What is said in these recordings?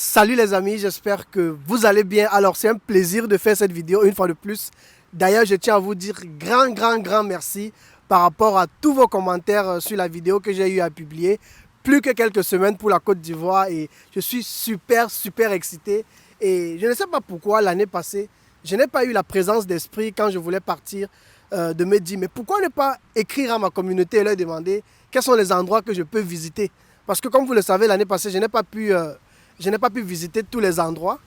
Salut les amis, j'espère que vous allez bien. Alors c'est un plaisir de faire cette vidéo une fois de plus. D'ailleurs, je tiens à vous dire grand merci par rapport à tous vos commentaires sur la vidéo que j'ai eu à publier. Plus que quelques semaines pour la Côte d'Ivoire et je suis super excité. Et je ne sais pas pourquoi l'année passée, je n'ai pas eu la présence d'esprit quand je voulais partir de me dire mais pourquoi ne pas écrire à ma communauté et leur demander quels sont les endroits que je peux visiter. Parce que comme vous le savez, l'année passée, je n'ai pas pu visiter tous les endroits.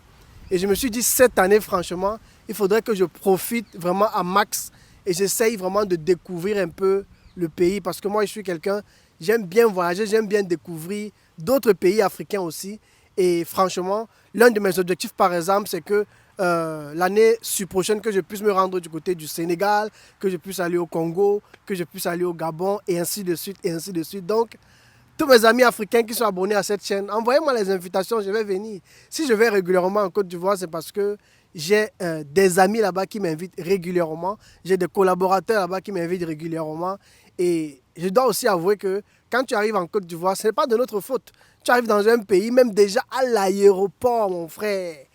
Et je me suis dit, cette année, franchement, il faudrait que je profite vraiment à max et j'essaye vraiment de découvrir un peu le pays. Parce que moi, je suis quelqu'un, j'aime bien voyager, j'aime bien découvrir d'autres pays africains aussi. Et franchement, l'un de mes objectifs, par exemple, c'est que l'année prochaine, que je puisse me rendre du côté du Sénégal, que je puisse aller au Congo, que je puisse aller au Gabon, et ainsi de suite, et ainsi de suite. Donc, tous mes amis africains qui sont abonnés à cette chaîne, envoyez-moi les invitations, je vais venir. Si je vais régulièrement en Côte d'Ivoire, c'est parce que j'ai des amis là-bas qui m'invitent régulièrement. J'ai des collaborateurs là-bas qui m'invitent régulièrement. Et je dois aussi avouer que quand tu arrives en Côte d'Ivoire, ce n'est pas de notre faute. Tu arrives dans un pays, même déjà à l'aéroport, mon frère.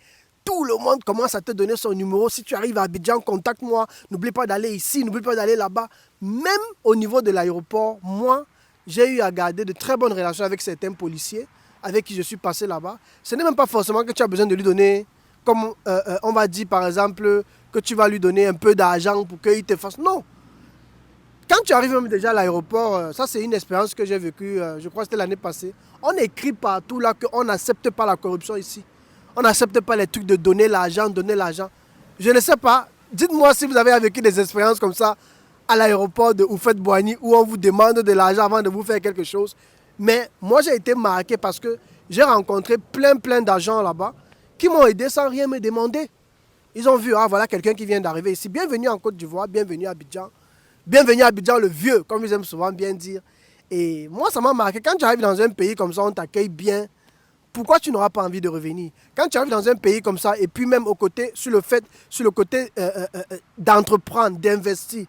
Tout le monde commence à te donner son numéro. Si tu arrives à Abidjan, contacte-moi. N'oublie pas d'aller ici, n'oublie pas d'aller là-bas. Même au niveau de l'aéroport, moi, j'ai eu à garder de très bonnes relations avec certains policiers avec qui je suis passé là-bas. Ce n'est même pas forcément que tu as besoin de lui donner, comme on va dire par exemple, que tu vas lui donner un peu d'argent pour qu'il te fasse. Non. Quand tu arrives même déjà à l'aéroport, ça c'est une expérience que j'ai vécue, je crois que c'était l'année passée. On écrit partout là qu'on n'accepte pas la corruption ici. On n'accepte pas les trucs de donner l'argent, donner l'argent. Je ne sais pas. Dites-moi si vous avez vécu des expériences comme ça à l'aéroport de Oufet-Boigny où on vous demande de l'argent avant de vous faire quelque chose. Mais moi, j'ai été marqué parce que j'ai rencontré plein d'agents là-bas qui m'ont aidé sans rien me demander. Ils ont vu, ah voilà quelqu'un qui vient d'arriver ici. Bienvenue en Côte d'Ivoire, bienvenue à Abidjan. Bienvenue à Abidjan le vieux, comme ils aiment souvent bien dire. Et moi, ça m'a marqué. Quand tu arrives dans un pays comme ça, on t'accueille bien. Pourquoi tu n'auras pas envie de revenir? Quand tu arrives dans un pays comme ça, et puis même au côté, sur le côté d'entreprendre, d'investir,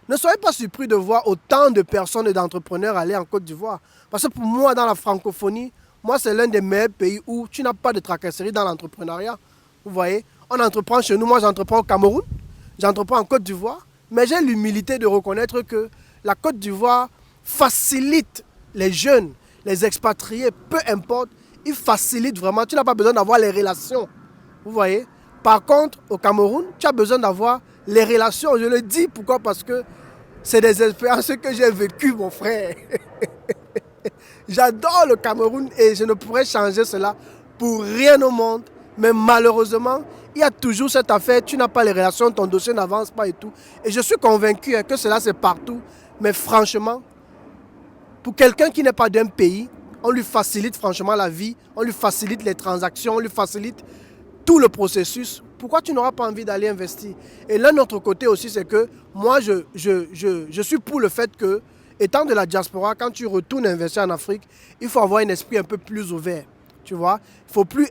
ne soyez pas surpris de voir autant de personnes et d'entrepreneurs aller en Côte d'Ivoire. Parce que pour moi, dans la francophonie, moi, c'est l'un des meilleurs pays où tu n'as pas de tracasserie dans l'entrepreneuriat. Vous voyez, on entreprend chez nous. Moi, j'entreprends au Cameroun, j'entreprends en Côte d'Ivoire. Mais j'ai l'humilité de reconnaître que la Côte d'Ivoire facilite les jeunes, les expatriés, peu importe, ils facilitent vraiment. Tu n'as pas besoin d'avoir les relations. Vous voyez. Par contre, au Cameroun, tu as besoin d'avoir les relations. Je le dis pourquoi? Parce que c'est des expériences que j'ai vécues, mon frère. J'adore le Cameroun et je ne pourrais changer cela pour rien au monde. Mais malheureusement, il y a toujours cette affaire, tu n'as pas les relations, ton dossier n'avance pas et tout. Et je suis convaincu que cela c'est partout. Mais franchement, pour quelqu'un qui n'est pas d'un pays, on lui facilite franchement la vie, on lui facilite les transactions, on lui facilite tout le processus. Pourquoi tu n'auras pas envie d'aller investir? Et l'un autre côté aussi, c'est que moi, je suis pour le fait que, étant de la diaspora, quand tu retournes investir en Afrique, il faut avoir un esprit un peu plus ouvert. Tu vois, il faut plus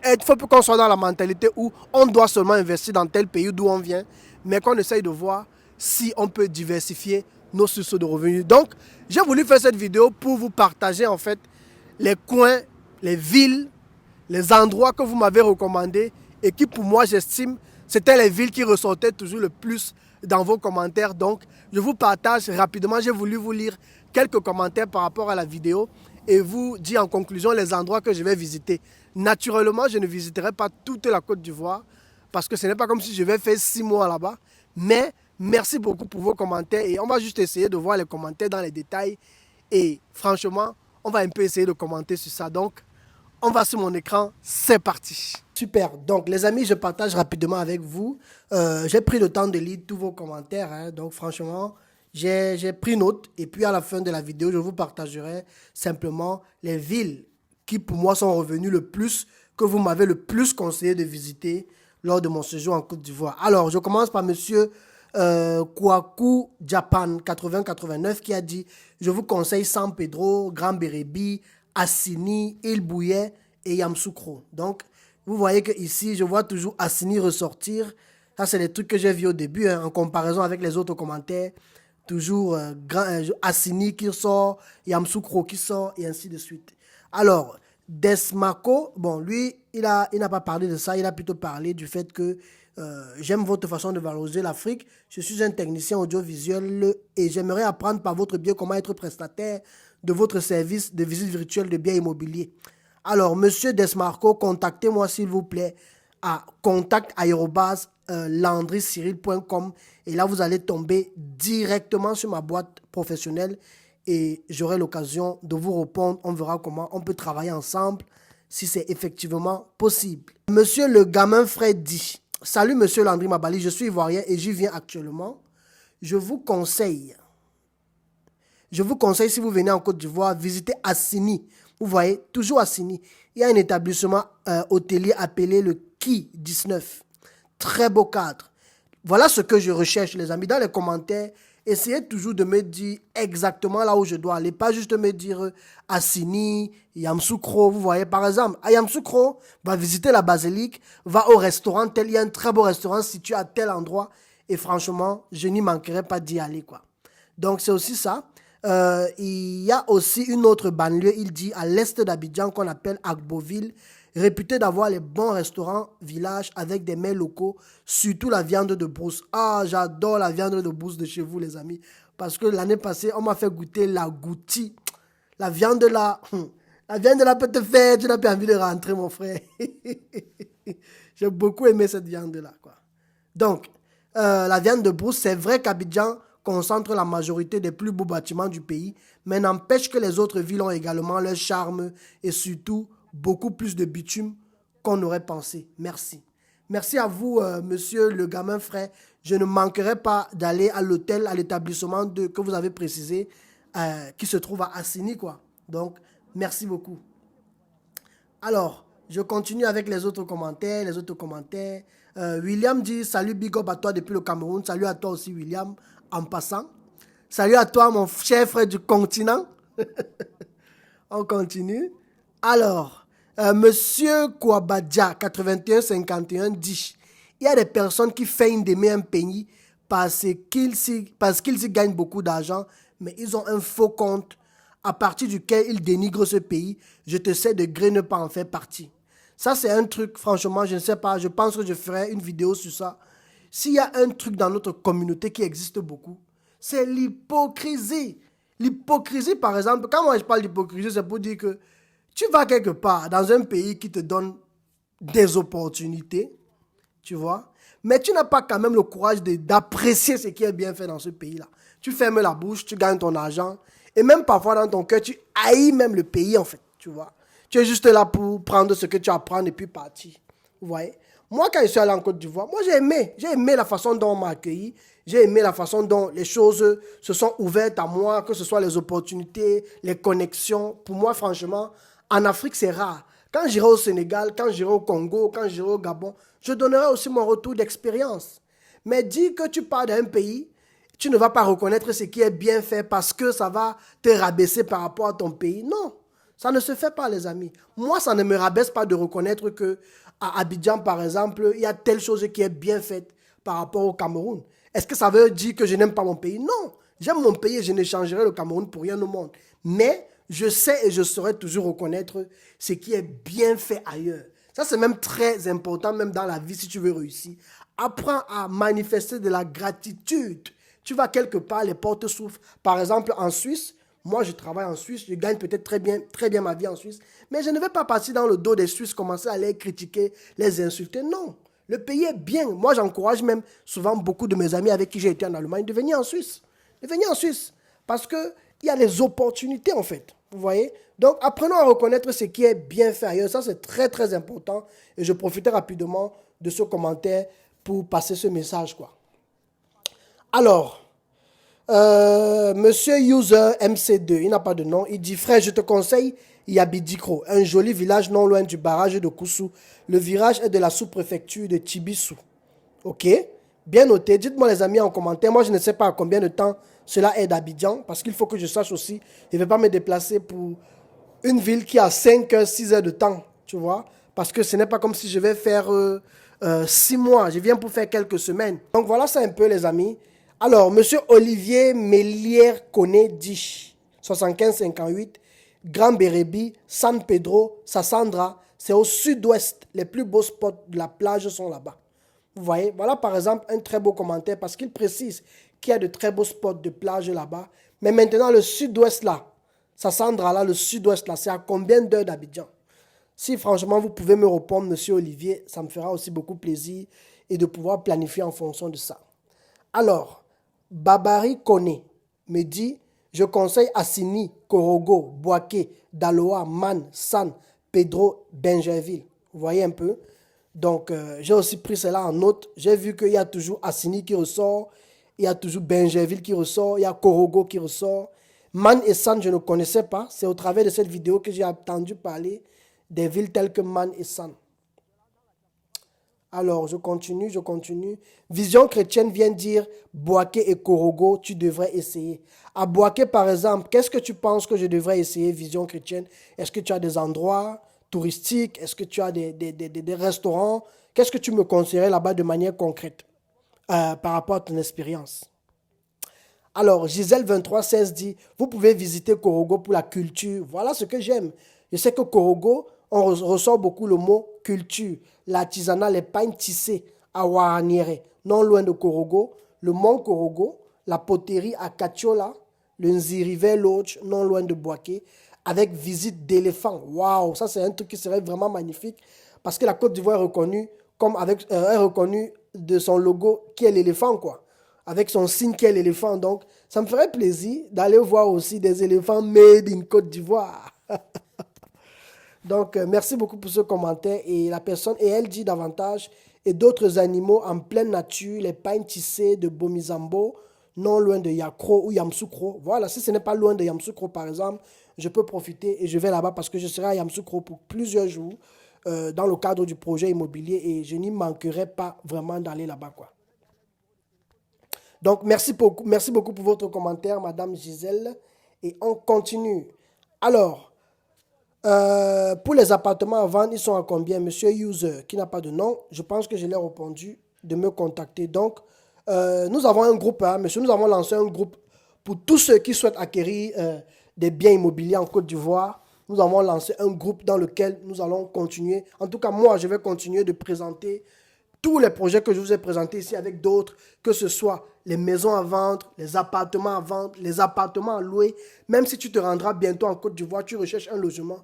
qu'on soit dans la mentalité où on doit seulement investir dans tel pays d'où on vient, mais qu'on essaye de voir si on peut diversifier nos sources de revenus. Donc, j'ai voulu faire cette vidéo pour vous partager en fait les coins, les villes, les endroits que vous m'avez recommandés et qui pour moi j'estime c'était les villes qui ressortaient toujours le plus dans vos commentaires. Donc je vous partage rapidement, j'ai voulu vous lire quelques commentaires par rapport à la vidéo et vous dire en conclusion les endroits que je vais visiter. Naturellement, je ne visiterai pas toute la Côte d'Ivoire parce que ce n'est pas comme si je vais faire 6 mois là-bas. Mais merci beaucoup pour vos commentaires et on va juste essayer de voir les commentaires dans les détails. Et franchement, on va un peu essayer de commenter sur ça. Donc, on va sur mon écran, c'est parti. Super, donc les amis, je partage rapidement avec vous. J'ai pris le temps de lire tous vos commentaires, hein. Donc franchement, j'ai pris note. Et puis à la fin de la vidéo, je vous partagerai simplement les villes qui pour moi sont revenues le plus, que vous m'avez le plus conseillé de visiter lors de mon séjour en Côte d'Ivoire. Alors, je commence par monsieur Kwaku Japan 8089 qui a dit « Je vous conseille San Pedro, Grand Bérébi, Assini, Île Bouillet et Yamoussoukro. » Donc, vous voyez que ici, je vois toujours Assini ressortir. Ça, c'est les trucs que j'ai vus au début, hein, en comparaison avec les autres commentaires. Toujours Assini qui sort, Yamoussoukro qui sort, et ainsi de suite. Alors, Desmarco, bon, lui, il n'a pas parlé de ça, il a plutôt parlé du fait que j'aime votre façon de valoriser l'Afrique. Je suis un technicien audiovisuel et j'aimerais apprendre par votre biais comment être prestataire de votre service de visite virtuelle de biens immobiliers. Alors, monsieur Desmarco, contactez-moi s'il vous plaît à contact@landrycyril.com et là, vous allez tomber directement sur ma boîte professionnelle et j'aurai l'occasion de vous répondre. On verra comment on peut travailler ensemble si c'est effectivement possible. Monsieur le gamin Fred dit: salut monsieur Landry Mabali, je suis ivoirien et j'y viens actuellement. Je vous conseille, si vous venez en Côte d'Ivoire, visitez Assini. Vous voyez, toujours Assini. Il y a un établissement hôtelier appelé le Ki 19. Très beau cadre. Voilà ce que je recherche, les amis. Dans les commentaires, essayez toujours de me dire exactement là où je dois aller. Pas juste me dire Assini, Yamoussoukro. Vous voyez, par exemple, à Yamoussoukro, va visiter la basilique, va au restaurant tel. Il y a un très beau restaurant situé à tel endroit. Et franchement, je n'y manquerai pas d'y aller, quoi. Donc, c'est aussi ça. Il y a aussi une autre banlieue, il dit, à l'est d'Abidjan qu'on appelle Agboville, réputé d'avoir les bons restaurants, villages avec des mets locaux, surtout la viande de brousse. Ah, j'adore la viande de brousse de chez vous, les amis. Parce que l'année passée, on m'a fait goûter la goutti. La viande là, peut te faire, tu n'as pas envie de rentrer, mon frère. J'ai beaucoup aimé cette viande là, quoi. Donc, la viande de brousse, c'est vrai qu'Abidjan concentre la majorité des plus beaux bâtiments du pays, mais n'empêche que les autres villes ont également leur charme et surtout beaucoup plus de bitume qu'on aurait pensé. Merci. Merci à vous, monsieur le gamin frère. Je ne manquerai pas d'aller à l'hôtel, à l'établissement que vous avez précisé, qui se trouve à Assini, quoi. Donc, merci beaucoup. Alors, je continue avec les autres commentaires. William dit: salut, big up à toi depuis le Cameroun. Salut à toi aussi, William, en passant. Salut à toi, mon cher frère du continent. On continue. Alors, monsieur Kouabadja, 8151, dit: il y a des personnes qui feignent d'aimer un pays parce qu'ils y gagnent beaucoup d'argent, mais ils ont un faux compte à partir duquel ils dénigrent ce pays. Je te sais de gré ne pas en faire partie. Ça, c'est un truc, franchement, je ne sais pas, je pense que je ferai une vidéo sur ça. S'il y a un truc dans notre communauté qui existe beaucoup, c'est l'hypocrisie. L'hypocrisie, par exemple, quand moi je parle d'hypocrisie, c'est pour dire que tu vas quelque part dans un pays qui te donne des opportunités, tu vois, mais tu n'as pas quand même le courage d'apprécier ce qui est bien fait dans ce pays-là. Tu fermes la bouche, tu gagnes ton argent, et même parfois dans ton cœur, tu haïs même le pays, en fait, tu vois. Tu es juste là pour prendre ce que tu apprends et puis partir. Vous voyez? Moi, quand je suis allé en Côte d'Ivoire, moi, j'ai aimé la façon dont on m'a accueilli. J'ai aimé la façon dont les choses se sont ouvertes à moi, que ce soit les opportunités, les connexions. Pour moi, franchement, en Afrique, c'est rare. Quand j'irai au Sénégal, quand j'irai au Congo, quand j'irai au Gabon, je donnerai aussi mon retour d'expérience. Mais dis que tu pars d'un pays, tu ne vas pas reconnaître ce qui est bien fait parce que ça va te rabaisser par rapport à ton pays. Non. Ça ne se fait pas, les amis. Moi, ça ne me rabaisse pas de reconnaître qu'à Abidjan, par exemple, il y a telle chose qui est bien faite par rapport au Cameroun. Est-ce que ça veut dire que je n'aime pas mon pays? Non. J'aime mon pays et je n'échangerai le Cameroun pour rien au monde. Mais je sais et je saurai toujours reconnaître ce qui est bien fait ailleurs. Ça, c'est même très important, même dans la vie, si tu veux réussir. Apprends à manifester de la gratitude. Tu vas quelque part, les portes s'ouvrent. Par exemple, en Suisse, moi, je travaille en Suisse, je gagne peut-être très bien ma vie en Suisse, mais je ne vais pas partir dans le dos des Suisses, commencer à les critiquer, les insulter. Non, le pays est bien. Moi, j'encourage même souvent beaucoup de mes amis avec qui j'ai été en Allemagne de venir en Suisse. De venir en Suisse, parce qu'il y a les opportunités, en fait. Vous voyez? Donc, apprenons à reconnaître ce qui est bien fait ailleurs. Ça, c'est très, très important. Et je profitais rapidement de ce commentaire pour passer ce message, quoi. Alors, Monsieur User MC2, il n'a pas de nom, il dit: frère, je te conseille Yabidikro, un joli village non loin du barrage de Koussou. Le village est de la sous-préfecture de Tibissou. Ok, bien noté. Dites-moi les amis en commentaire. Moi, je ne sais pas à combien de temps cela est d'Abidjan, parce qu'il faut que je sache aussi. Je ne vais pas me déplacer pour une ville qui a 5 heures, 6 heures de temps, tu vois. Parce que ce n'est pas comme si je vais faire 6 mois. Je viens pour faire quelques semaines. Donc voilà, c'est un peu les amis. Alors, monsieur Olivier Mélière Koné dit 75-58. Grand Bérébi, San Pedro, Sassandra. C'est au sud-ouest. Les plus beaux spots de la plage sont là-bas. Vous voyez, voilà par exemple un très beau commentaire parce qu'il précise qu'il y a de très beaux spots de plage là-bas. Mais maintenant, le sud-ouest là, Sassandra là, le sud-ouest là, c'est à combien d'heures d'Abidjan? Si franchement vous pouvez me répondre, monsieur Olivier, ça me fera aussi beaucoup plaisir et de pouvoir planifier en fonction de ça. Alors, Babari Kone me dit, je conseille Assini, Korogo, Boaké, Daloa, Man, San, Pedro, Benjerville. Vous voyez un peu? Donc, j'ai aussi pris cela en note. J'ai vu qu'il y a toujours Assini qui ressort, il y a toujours Benjerville qui ressort, il y a Korogo qui ressort. Man et San, je ne connaissais pas. C'est au travers de cette vidéo que j'ai entendu parler des villes telles que Man et San. Alors, je continue, je continue. Vision chrétienne vient dire Boaké et Korogo, tu devrais essayer. À Boaké, par exemple, qu'est-ce que tu penses que je devrais essayer, Vision chrétienne? Est-ce que tu as des endroits touristiques? Est-ce que tu as des restaurants? Qu'est-ce que tu me conseillerais là-bas de manière concrète par rapport à ton expérience? Alors, Gisèle 2316 dit, vous pouvez visiter Korogo pour la culture. Voilà ce que j'aime. Je sais que Korogo, on ressort beaucoup le mot culture. L'artisanat, les pagnes tissées à Ouaraniere, non loin de Korogo. Le mont Korogo, la poterie à Kachiola, le Nzirive Lodge, non loin de Boaké, avec visite d'éléphants. Waouh, ça c'est un truc qui serait vraiment magnifique parce que la Côte d'Ivoire est reconnue comme est reconnue de son logo qui est l'éléphant, quoi. Avec son signe qui est l'éléphant. Donc, ça me ferait plaisir d'aller voir aussi des éléphants made in Côte d'Ivoire. Donc, merci beaucoup pour ce commentaire. Et la personne, et elle dit davantage, et d'autres animaux en pleine nature, les pagnes tissées de Bomizambo, non loin de Yakro ou Yamsoukro. Voilà, si ce n'est pas loin de Yamsoukro, par exemple, je peux profiter et je vais là-bas parce que je serai à Yamsoukro pour plusieurs jours dans le cadre du projet immobilier et je n'y manquerai pas vraiment d'aller là-bas, quoi. Donc, merci beaucoup pour votre commentaire, Madame Gisèle. Et on continue. Alors, pour les appartements à vendre, ils sont à combien? Monsieur User, qui n'a pas de nom, je pense que je l'ai répondu de me contacter. Donc, nous avons un groupe, hein, monsieur, nous avons lancé un groupe pour tous ceux qui souhaitent acquérir des biens immobiliers en Côte d'Ivoire. Nous avons lancé un groupe dans lequel nous allons continuer. En tout cas, moi, je vais continuer de présenter tous les projets que je vous ai présentés ici avec d'autres, que ce soit les maisons à vendre, les appartements à vendre, les appartements à louer. Même si tu te rendras bientôt en Côte d'Ivoire, tu recherches un logement,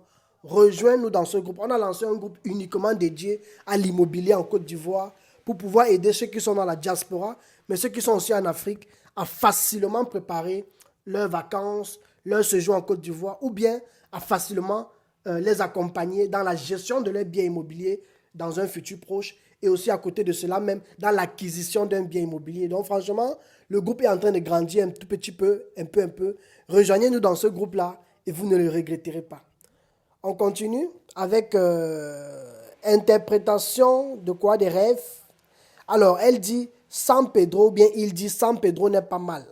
rejoins-nous dans ce groupe. On a lancé un groupe uniquement dédié à l'immobilier en Côte d'Ivoire pour pouvoir aider ceux qui sont dans la diaspora, mais ceux qui sont aussi en Afrique, à facilement préparer leurs vacances, leur séjour en Côte d'Ivoire, ou bien à facilement les accompagner dans la gestion de leurs biens immobiliers dans un futur proche et aussi à côté de cela même dans l'acquisition d'un bien immobilier. Donc franchement, le groupe est en train de grandir un tout petit peu, un peu. Rejoignez-nous dans ce groupe-là et vous ne le regretterez pas. On continue avec interprétation de quoi? Des rêves. Alors, elle dit San Pedro, ou bien il dit San Pedro n'est pas mal.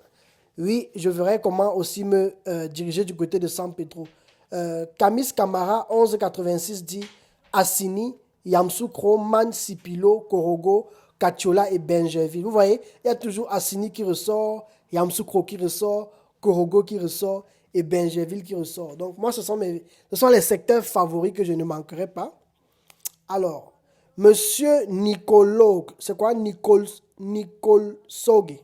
Oui, je verrai comment aussi me diriger du côté de San Pedro. Camis Camara 1186 dit Assini, Yamsoukro, Man, Sipilo, Korogo, Kachiola et Benjerville. Vous voyez, il y a toujours Assini qui ressort, Yamsoukro qui ressort, Korogo qui ressort et Benjerville qui ressort. Donc moi, ce sont les secteurs favoris que je ne manquerai pas. Alors, Monsieur Nicolo, c'est quoi Nicole Sogue?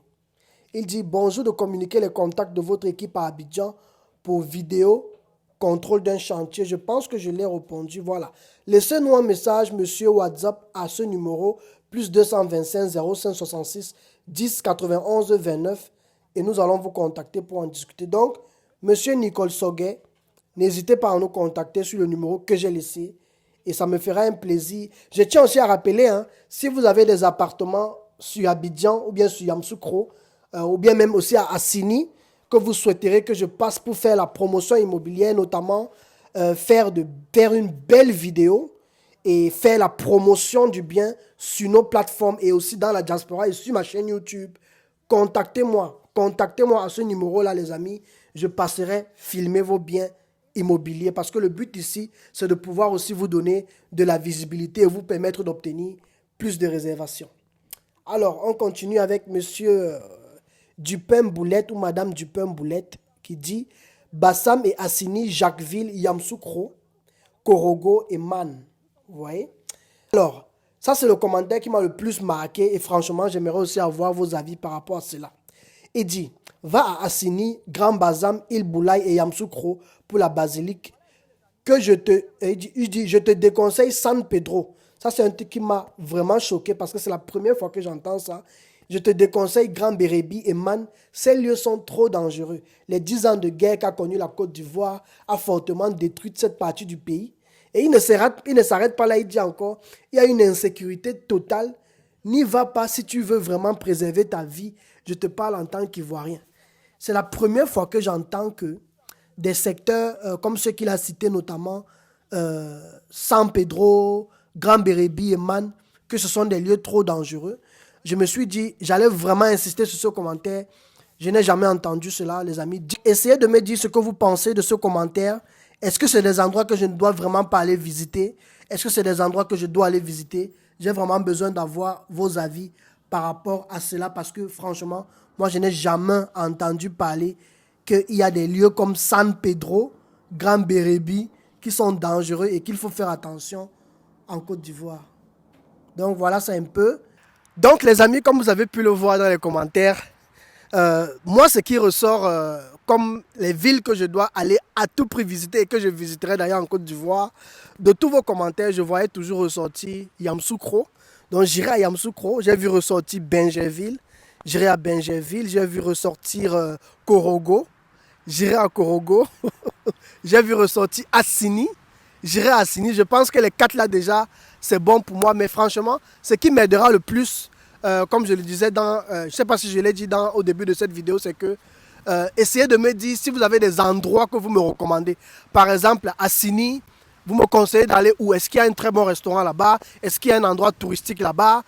Il dit bonjour de communiquer les contacts de votre équipe à Abidjan pour vidéo contrôle d'un chantier. Je pense que je l'ai répondu. Voilà. Laissez-nous un message, monsieur WhatsApp, à ce numéro, plus 225 0566 10 91 29 et nous allons vous contacter pour en discuter. Donc, monsieur Nicole Soguet, n'hésitez pas à nous contacter sur le numéro que j'ai laissé et ça me fera un plaisir. Je tiens aussi à rappeler, hein, si vous avez des appartements sur Abidjan ou bien sur Yamsoukro, ou bien même aussi à Assini, que vous souhaiterez que je passe pour faire la promotion immobilière, notamment faire une belle vidéo et faire la promotion du bien sur nos plateformes et aussi dans la diaspora et sur ma chaîne YouTube. Contactez-moi à ce numéro-là, les amis. Je passerai filmer vos biens immobiliers parce que le but ici, c'est de pouvoir aussi vous donner de la visibilité et vous permettre d'obtenir plus de réservations. Alors, on continue avec monsieur Dupin-Boulette ou madame Dupin-Boulette qui dit Bassam et Assini, Jacquesville, Yamoussoukro, Korogo et Man. Vous voyez? Alors, ça c'est le commentaire qui m'a le plus marqué et franchement, j'aimerais aussi avoir vos avis par rapport à cela. Il dit, va à Assini, Grand Bassam, Il Boulaye et Yamoussoukro pour la basilique que il dit, je te déconseille San Pedro. Ça, c'est un truc qui m'a vraiment choqué parce que c'est la première fois que j'entends ça. Je te déconseille Grand Bérébi et Man. Ces lieux sont trop dangereux. Les 10 ans de guerre qu'a connu la Côte d'Ivoire a fortement détruit cette partie du pays. Et il ne s'arrête pas là, il dit encore, il y a une insécurité totale. N'y va pas si tu veux vraiment préserver ta vie. Je te parle en tant qu'Ivoirien. C'est la première fois que j'entends que des secteurs comme ceux qu'il a cités, notamment San Pedro, Grand Bérébi et Man, que ce sont des lieux trop dangereux. Je me suis dit, j'allais vraiment insister sur ce commentaire. Je n'ai jamais entendu cela, les amis. Essayez de me dire ce que vous pensez de ce commentaire. Est-ce que c'est des endroits que je ne dois vraiment pas aller visiter? Est-ce que c'est des endroits que je dois aller visiter? J'ai vraiment besoin d'avoir vos avis par rapport à cela parce que franchement, moi, je n'ai jamais entendu parler qu'il y a des lieux comme San Pedro, Grand Bérébi, qui sont dangereux et qu'il faut faire attention en Côte d'Ivoire. Donc voilà, c'est un peu. Donc les amis, comme vous avez pu le voir dans les commentaires, moi ce qui ressort comme les villes que je dois aller à tout prix visiter et que je visiterai d'ailleurs en Côte d'Ivoire, de tous vos commentaires, je voyais toujours ressortir Yamoussoukro. Donc j'irai à Yamoussoukro, j'ai vu ressortir Bingerville, j'irai à Bingerville, j'ai vu ressortir Korogo, j'irai à Korogo, j'ai vu ressortir Assini, j'irai à Assini. Je pense que les 4 là déjà, c'est bon pour moi, mais franchement, ce qui m'aidera le plus, comme je le disais, je ne sais pas si je l'ai dit au début de cette vidéo, c'est que essayez de me dire si vous avez des endroits que vous me recommandez. Par exemple, à Assini, vous me conseillez d'aller où? Est-ce qu'il y a un très bon restaurant là-bas? Est-ce qu'il y a un endroit touristique là-bas?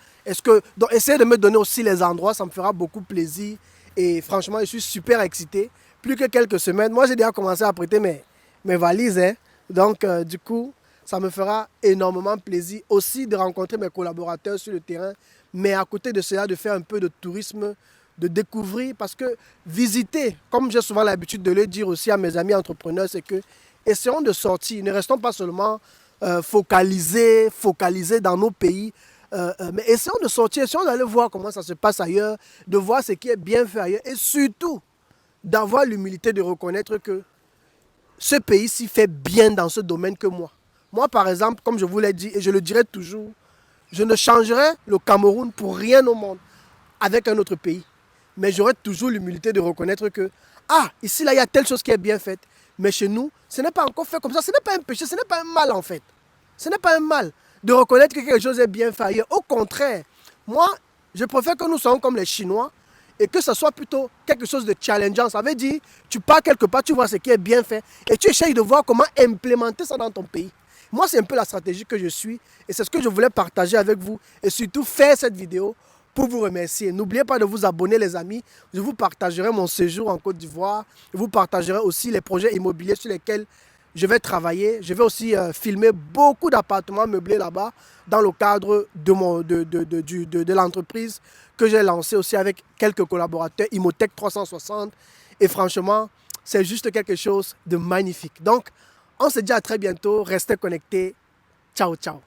Donc, essayez de me donner aussi les endroits, ça me fera beaucoup plaisir. Et franchement, je suis super excité. Plus que quelques semaines, moi j'ai déjà commencé à prêter mes valises. Hein. Donc, du coup, ça me fera énormément plaisir aussi de rencontrer mes collaborateurs sur le terrain. Mais à côté de cela, de faire un peu de tourisme, de découvrir. Parce que visiter, comme j'ai souvent l'habitude de le dire aussi à mes amis entrepreneurs, c'est que essayons de sortir. Ne restons pas seulement focalisés dans nos pays. Mais essayons de sortir, essayons d'aller voir comment ça se passe ailleurs, de voir ce qui est bien fait ailleurs. Et surtout, d'avoir l'humilité de reconnaître que ce pays-ci fait bien dans ce domaine que moi. Moi, par exemple, comme je vous l'ai dit, et je le dirai toujours, je ne changerai le Cameroun pour rien au monde avec un autre pays. Mais j'aurai toujours l'humilité de reconnaître que, ici, là, il y a telle chose qui est bien faite. Mais chez nous, ce n'est pas encore fait comme ça. Ce n'est pas un péché, ce n'est pas un mal, en fait. Ce n'est pas un mal de reconnaître que quelque chose est bien fait ailleurs. Au contraire, moi, je préfère que nous soyons comme les Chinois et que ce soit plutôt quelque chose de challengeant. Ça veut dire, tu pars quelque part, tu vois ce qui est bien fait et tu essayes de voir comment implémenter ça dans ton pays. Moi, c'est un peu la stratégie que je suis et c'est ce que je voulais partager avec vous et surtout faire cette vidéo pour vous remercier. N'oubliez pas de vous abonner, les amis. Je vous partagerai mon séjour en Côte d'Ivoire. Je vous partagerai aussi les projets immobiliers sur lesquels je vais travailler. Je vais aussi filmer beaucoup d'appartements meublés là-bas dans le cadre de l'entreprise que j'ai lancée aussi avec quelques collaborateurs, Imotech 360. Et franchement, c'est juste quelque chose de magnifique. Donc, on se dit à très bientôt. Restez connectés. Ciao, ciao.